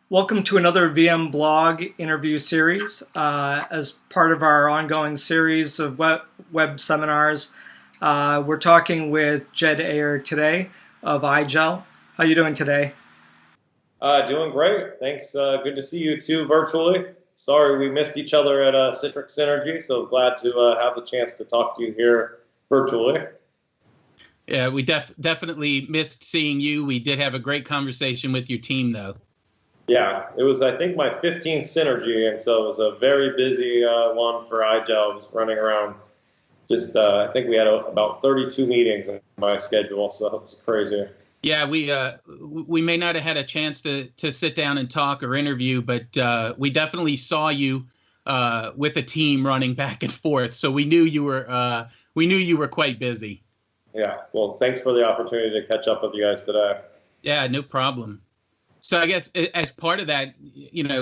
Welcome to another VMblog interview series. As part of our ongoing series of web seminars, we're talking with Jed Ayres today of IGEL. How are you doing today? Doing great. Thanks. Good to see you too virtually. Sorry we missed each other at Citrix Synergy, so glad to have the chance to talk to you here virtually. Yeah, we definitely missed seeing you. We did have a great conversation with your team, though. Yeah, it was, I think, my 15th Synergy, and so it was a very busy one for IGEL. I was running around I think we had about 32 meetings in my schedule, so it was crazy. Yeah, we may not have had a chance to sit down and talk or interview, but we definitely saw you with a team running back and forth. So we knew you were quite busy. Yeah, well, thanks for the opportunity to catch up with you guys today. Yeah, no problem. So I guess as part of that,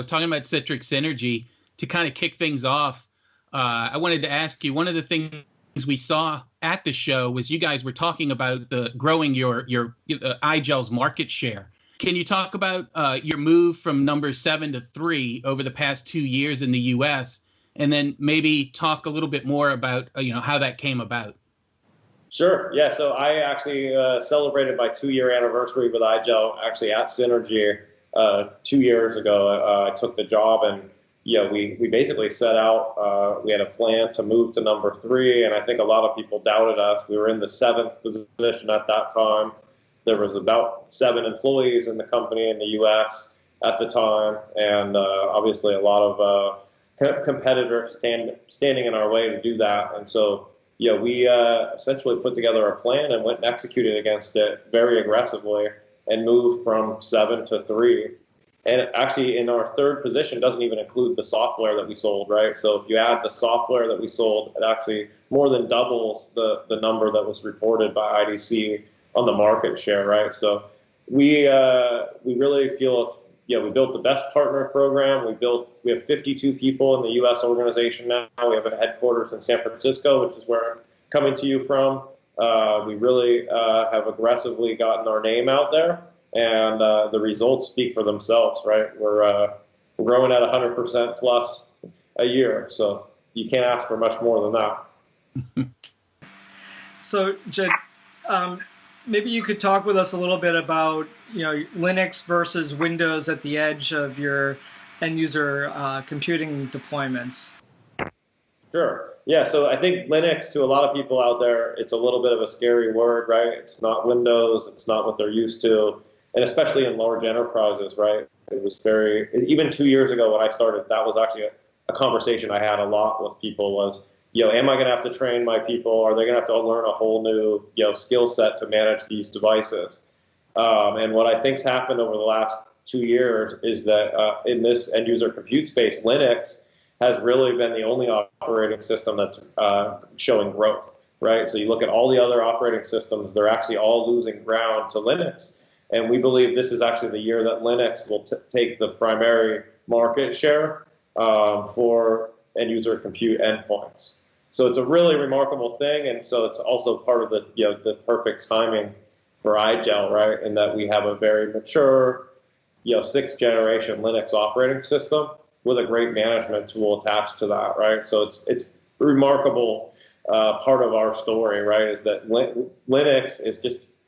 talking about Citrix Synergy, to kind of kick things off, I wanted to ask you, one of the things we saw at the show was you guys were talking about growing your IGEL's market share. Can you talk about your move from number 7 to 3 over the past 2 years in the U.S., and then maybe talk a little bit more about how that came about? Sure. Yeah. So I actually celebrated my 2-year anniversary with IGEL actually at Synergy 2 years ago. I took the job, and we basically set out. We had a plan to move to number 3, and I think a lot of people doubted us. We were in the 7th position at that time. There was about 7 employees in the company in the U.S. at the time, and obviously a lot of competitors standing in our way to do that, and so. We essentially put together a plan and went and executed against it very aggressively and moved from 7 to 3. And actually, in our 3rd position doesn't even include the software that we sold, right? So if you add the software that we sold, it actually more than doubles the number that was reported by IDC on the market share, right? So we really feel. We built the best partner program. We have 52 people in the U.S. organization now. We have a headquarters in San Francisco, which is where I'm coming to you from. We really have aggressively gotten our name out there, and the results speak for themselves, right? We're growing at 100% plus a year, so you can't ask for much more than that. So, Jed, maybe you could talk with us a little bit about Linux versus Windows at the edge of your end user computing deployments. Sure. Yeah. So I think Linux, to a lot of people out there, it's a little bit of a scary word, right? It's not Windows. It's not what they're used to, and especially in large enterprises, right? It was even 2 years ago when I started, that was actually a conversation I had a lot with people was, am I going to have to train my people? Are they going to have to learn a whole new, skill set to manage these devices? And what I think's happened over the last 2 years is that in this end user compute space, Linux has really been the only operating system that's showing growth, right? So you look at all the other operating systems, they're actually all losing ground to Linux. And we believe this is actually the year that Linux will take the primary market share for end user compute endpoints. So it's a really remarkable thing, and so it's also part of the perfect timing for IGEL, right? In that we have a very mature, 6th generation Linux operating system with a great management tool attached to that, right? So it's a remarkable part of our story, right? Is that Linux is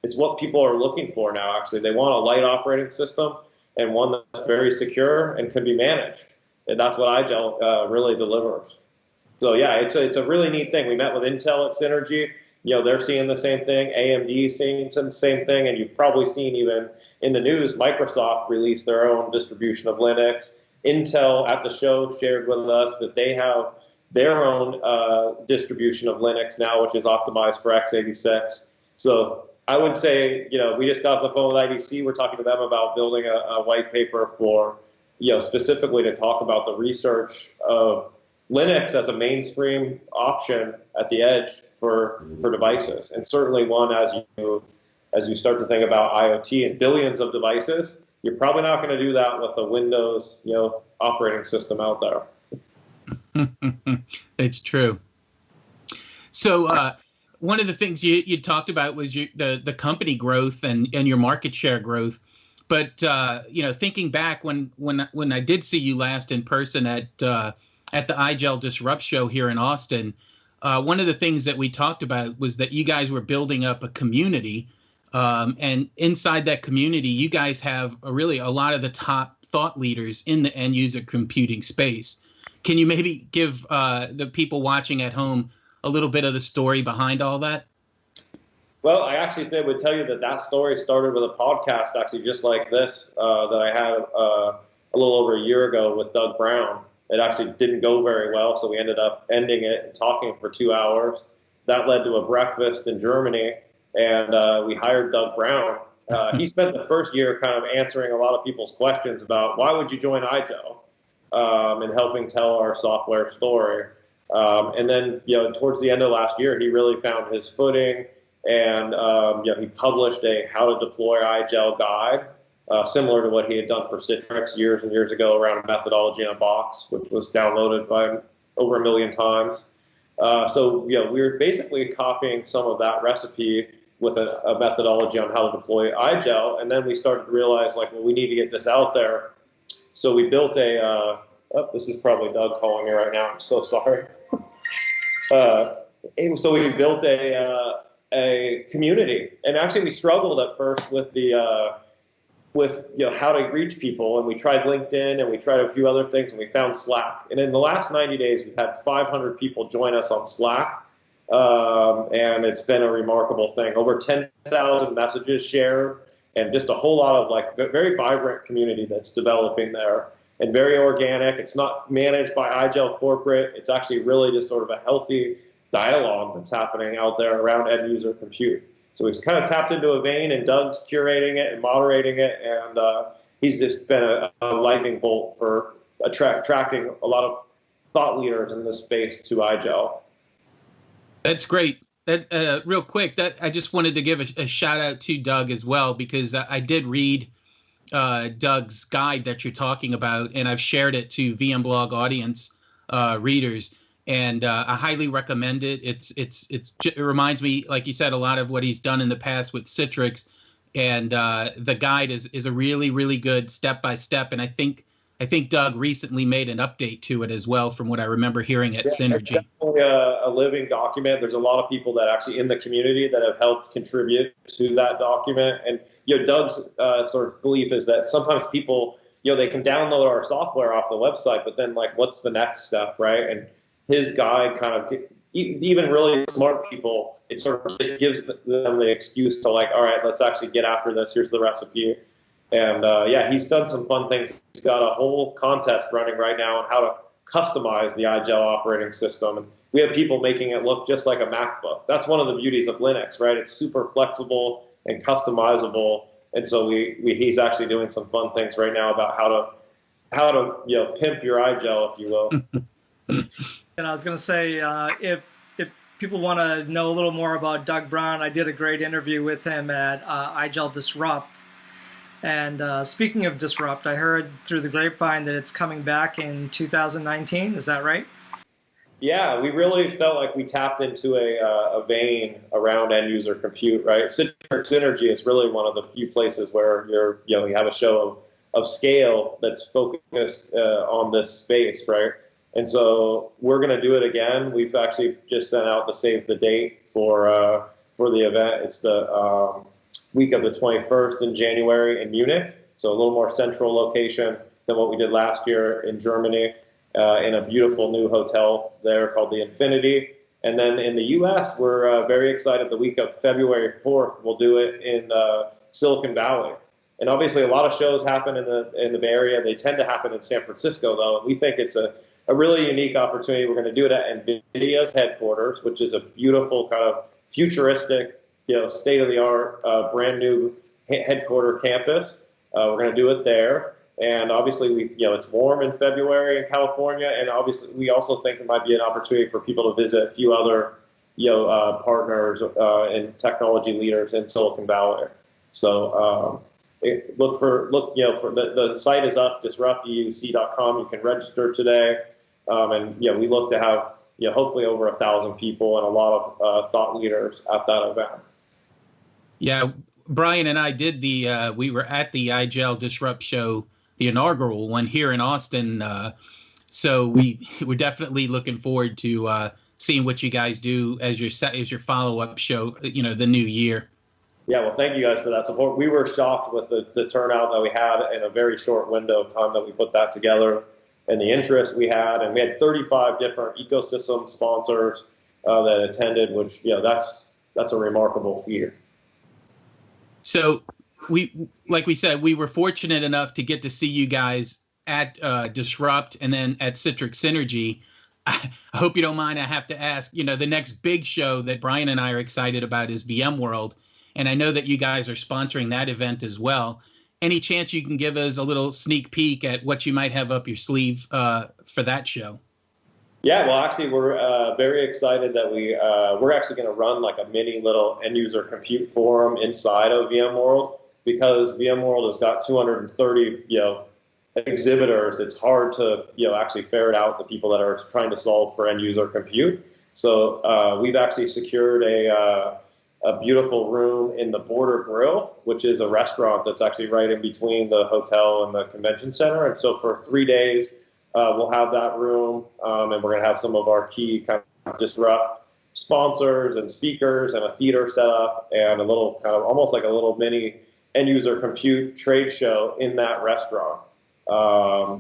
it's what people are looking for now. Actually, they want a light operating system and one that's very secure and can be managed, and that's what IGEL really delivers. So yeah, it's a really neat thing. We met with Intel at Synergy. They're seeing the same thing. AMD seeing the same thing, and you've probably seen even in the news, Microsoft released their own distribution of Linux. Intel at the show shared with us that they have their own distribution of Linux now, which is optimized for x86. So I would say, we just got off the phone with IDC. We're talking to them about building a white paper for, specifically to talk about the research of Linux as a mainstream option at the edge for devices, and certainly one as you start to think about IoT and billions of devices, you're probably not going to do that with a Windows operating system out there. It's true. So one of the things you talked about was the company growth and your market share growth. But thinking back when I did see you last in person at the IGEL Disrupt show here in Austin, one of the things that we talked about was that you guys were building up a community, and inside that community, you guys have really a lot of the top thought leaders in the end user computing space. Can you maybe give the people watching at home a little bit of the story behind all that? Well, I actually would tell you that story started with a podcast, actually, just like this, that I had a little over a year ago with Doug Brown. It actually didn't go very well, so we ended up ending it and talking for 2 hours. That led to a breakfast in Germany, and we hired Doug Brown. He spent the first year kind of answering a lot of people's questions about why would you join IGEL, and helping tell our software story. And then, towards the end of last year, he really found his footing. And he published a how to deploy IGEL guide, similar to what he had done for Citrix years and years ago around methodology in a box, which was downloaded by over 1 million times. So we were basically copying some of that recipe with a methodology on how to deploy IGEL. And then we started to realize, we need to get this out there. So we built this is probably Doug calling me right now. I'm so sorry. So we built a community, and actually we struggled at first with how to reach people, and we tried LinkedIn and we tried a few other things, and we found Slack. And in the last 90 days, we've had 500 people join us on Slack, and it's been a remarkable thing. Over 10,000 messages shared, and just a whole lot of very vibrant community that's developing there, and very organic. It's not managed by IGEL corporate. It's actually really just sort of a healthy dialogue that's happening out there around end user compute. So we've kind of tapped into a vein, and Doug's curating it and moderating it, and he's just been a lightning bolt for attracting a lot of thought leaders in this space to IGEL. That's great. That real quick, I just wanted to give a shout out to Doug as well, because I did read Doug's guide that you're talking about, and I've shared it to VMblog audience readers. And I highly recommend it. It reminds me, like you said, a lot of what he's done in the past with Citrix, and the guide is a really, really good step-by-step. And I think Doug recently made an update to it as well, from what I remember hearing at Synergy. It's definitely a living document. There's a lot of people that actually in the community that have helped contribute to that document. And Doug's sort of belief is that sometimes people, they can download our software off the website, but then what's the next step, right? And his guide kind of, even really smart people, it sort of just gives them the excuse to all right, let's actually get after this. Here's the recipe. And he's done some fun things. He's got a whole contest running right now on how to customize the IGEL operating system. And we have people making it look just like a MacBook. That's one of the beauties of Linux, right? It's super flexible and customizable. And so he's actually doing some fun things right now about how to pimp your IGEL, if you will. And I was going to say, if people want to know a little more about Doug Brown, I did a great interview with him at IGEL Disrupt. And speaking of Disrupt, I heard through the grapevine that it's coming back in 2019. Is that right? Yeah, we really felt like we tapped into a vein around end user compute, right? Citrix Synergy is really one of the few places where you have a show of scale that's focused on this space, right? And so we're going to do it again. We've actually just sent out the save the date for the event. It's the week of the 21st in January in Munich, so a little more central location than what we did last year in Germany, in a beautiful new hotel there called the Infinity. And then in the U.S., we're very excited. The week of February 4th, we'll do it in Silicon Valley. And obviously, a lot of shows happen in the Bay Area. They tend to happen in San Francisco, though, and we think it's a really unique opportunity. We're going to do it at NVIDIA's headquarters, which is a beautiful kind of futuristic, state-of-the-art, brand new headquarter campus. We're going to do it there, and obviously, it's warm in February in California, and obviously, we also think there might be an opportunity for people to visit a few other, partners and technology leaders in Silicon Valley. So the site is up, disrupteuc.com. You can register today. And we look to have hopefully over 1,000 people and a lot of thought leaders at that event. Yeah, Brian and I did we were at the IGEL Disrupt show, the inaugural one here in Austin. So we're definitely looking forward to seeing what you guys do as your follow-up show, the new year. Yeah, well, thank you guys for that support. We were shocked with the turnout that we had in a very short window of time that we put that together, and the interest we had. And we had 35 different ecosystem sponsors that attended, which, that's a remarkable feat. So like we said, we were fortunate enough to get to see you guys at Disrupt and then at Citrix Synergy. I hope you don't mind. I have to ask, the next big show that Brian and I are excited about is VMworld. And I know that you guys are sponsoring that event as well. Any chance you can give us a little sneak peek at what you might have up your sleeve for that show? Yeah, well, actually, we're very excited that we're actually going to run like a mini little end user compute forum inside of VMworld, because VMworld has got 230, exhibitors. It's hard to, actually ferret out the people that are trying to solve for end user compute. So we've actually secured a beautiful room in the Border Grill, which is a restaurant that's actually right in between the hotel and the convention center. And so for 3 days, we'll have that room, and we're going to have some of our key kind of Disrupt sponsors and speakers and a theater set up and a little kind of almost like a little mini end user compute trade show in that restaurant.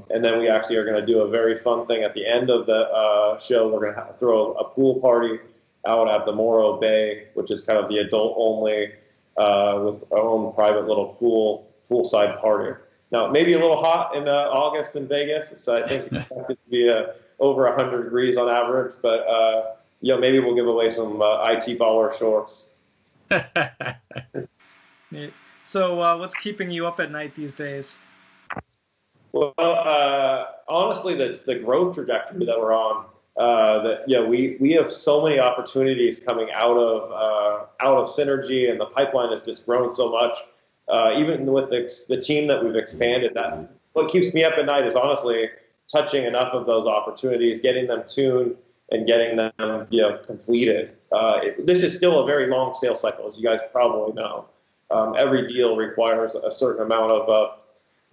And then we actually are going to do a very fun thing at the end of the show. We're going to throw a pool party out at the Morro Bay, which is kind of the adult only, with our own private little poolside party. Now, it may be a little hot in August in Vegas, so I think it's expected to be over 100 degrees on average, but maybe we'll give away some IT baller shorts. So what's keeping you up at night these days? Well, honestly, that's the growth trajectory that we're on. We have so many opportunities coming out of Synergy, and the pipeline has just grown so much. Even with the team that we've expanded, that what keeps me up at night is honestly touching enough of those opportunities, getting them tuned, and getting them completed. This is still a very long sales cycle, as you guys probably know. Every deal requires a certain amount of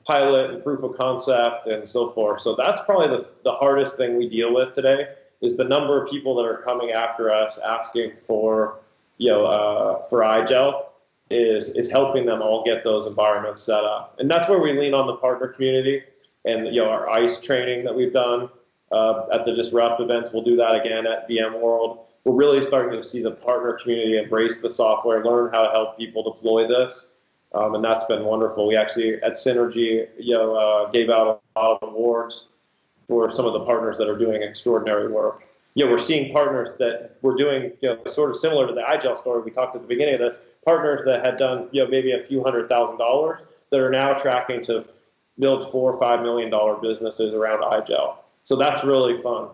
pilot and proof of concept and so forth. So that's probably the hardest thing we deal with today, is the number of people that are coming after us asking for IGEL is helping them all get those environments set up. And that's where we lean on the partner community and our ICE training that we've done at the Disrupt events. We'll do that again at VMworld. We're really starting to see the partner community embrace the software, learn how to help people deploy this. And that's been wonderful. We actually, at Synergy, gave out a lot of awards for some of the partners that are doing extraordinary work. We're seeing partners that we're doing, sort of similar to the IGEL story we talked at the beginning of this, partners that had done, maybe a few $100,000 that are now tracking to build $4 or $5 million businesses around IGEL. So that's really fun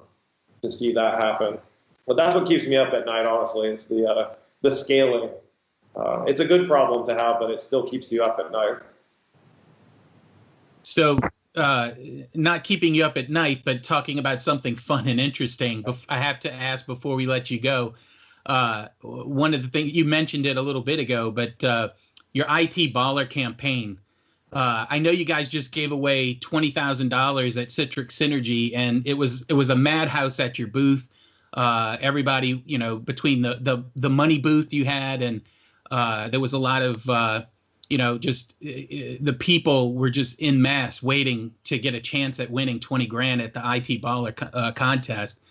to see that happen. But that's what keeps me up at night, honestly. It's the scaling. It's a good problem to have, but it still keeps you up at night. So not keeping you up at night, but talking about something fun and interesting, I have to ask before we let you go. One of the things, you mentioned it a little bit ago, but your IT Baller campaign. I know you guys just gave away $20,000 at Citrix Synergy, and it was a madhouse at your booth. Everybody, between the money booth you had, and there was a lot of, the people were just en masse waiting to get a chance at winning 20 grand at the IT Baller contest.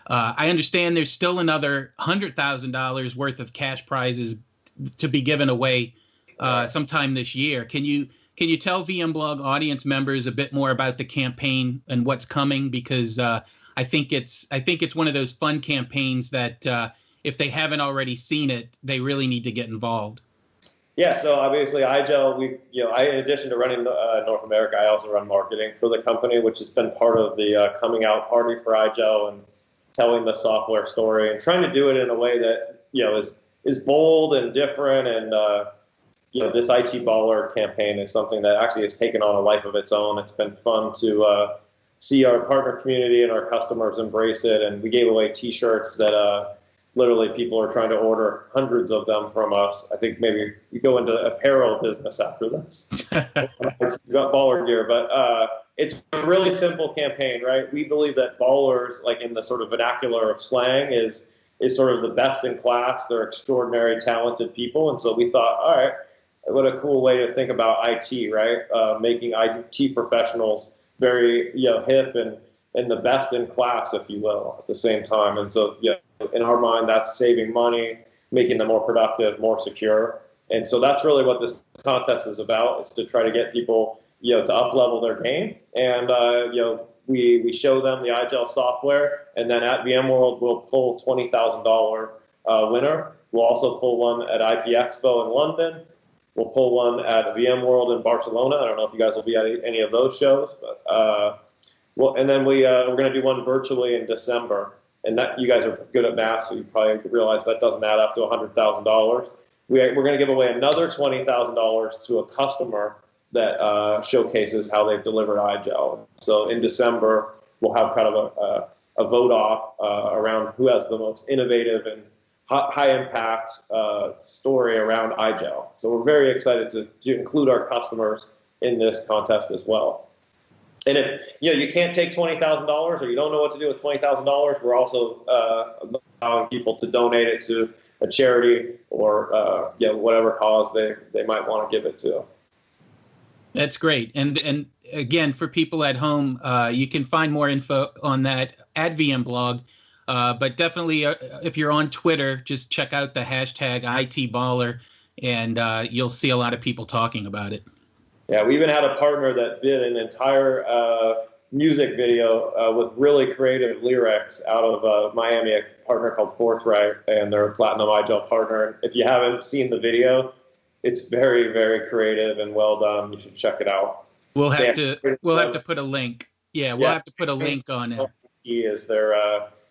I understand there's still another $100,000 worth of cash prizes to be given away sometime this year. Can you tell VMblog audience members a bit more about the campaign and what's coming? Because I think it's one of those fun campaigns that if they haven't already seen it, they really need to get involved. Yeah, so obviously IGEL, in addition to running North America, I also run marketing for the company, which has been part of the coming out party for IGEL and telling the software story and trying to do it in a way that is bold and different. And this IT Baller campaign is something that actually has taken on a life of its own. It's been fun to see our partner community and our customers embrace it. And we gave away T-shirts that literally people are trying to order hundreds of them from us. I think maybe we go into apparel business after this. We've got baller gear, but it's a really simple campaign, right? We believe that ballers, like in the sort of vernacular of slang, is sort of the best in class. They're extraordinary, talented people. And so we thought, all right, what a cool way to think about IT, right? Making IT professionals very, hip and the best in class, if you will, at the same time. And so, in our mind, that's saving money, making them more productive, more secure. And so that's really what this contest is about, is to try to get people, to up-level their game. And, we show them the IGEL software, and then at VMworld, we'll pull $20,000 winner. We'll also pull one at IP Expo in London. We'll pull one at VMworld in Barcelona. I don't know if you guys will be at any of those shows, but and then we're going to do one virtually in December. And that, you guys are good at math, so you probably realize that doesn't add up to $100,000. We're going to give away another $20,000 to a customer that showcases how they've delivered IGEL. So in December, we'll have kind of a vote off around who has the most innovative and high impact story around IGEL. So we're very excited to include our customers in this contest as well. And if you can't take $20,000 or you don't know what to do with $20,000, we're also allowing people to donate it to a charity or whatever cause they might want to give it to. That's great. And again, for people at home, you can find more info on that at VMblog. But definitely, if you're on Twitter, just check out the hashtag ITBaller, and you'll see a lot of people talking about it. Yeah, we even had a partner that did an entire music video with really creative lyrics out of Miami, a partner called Forthright, and they're a Platinum IGEL partner. If you haven't seen the video, it's very, very creative and well done. You should check it out. We'll have to put a link. Yeah, we'll have to put a link on it. Is their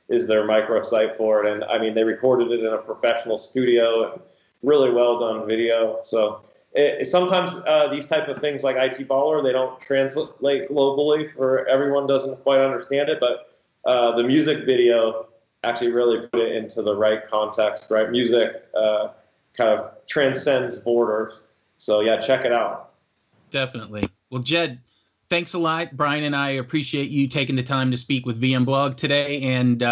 microsite for it, and I mean they recorded it in a professional studio, and really well done video. So sometimes these type of things like IT Baller, they don't translate globally for everyone doesn't quite understand it, but the music video actually really put it into the right context, right? Music kind of transcends borders. So yeah, check it out. Definitely. Well, Jed, thanks a lot. Brian and I appreciate you taking the time to speak with VMblog today, and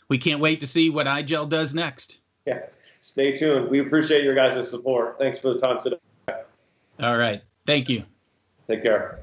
we can't wait to see what IGEL does next. Yeah, stay tuned. We appreciate your guys' support. Thanks for the time today. All right. Thank you. Take care.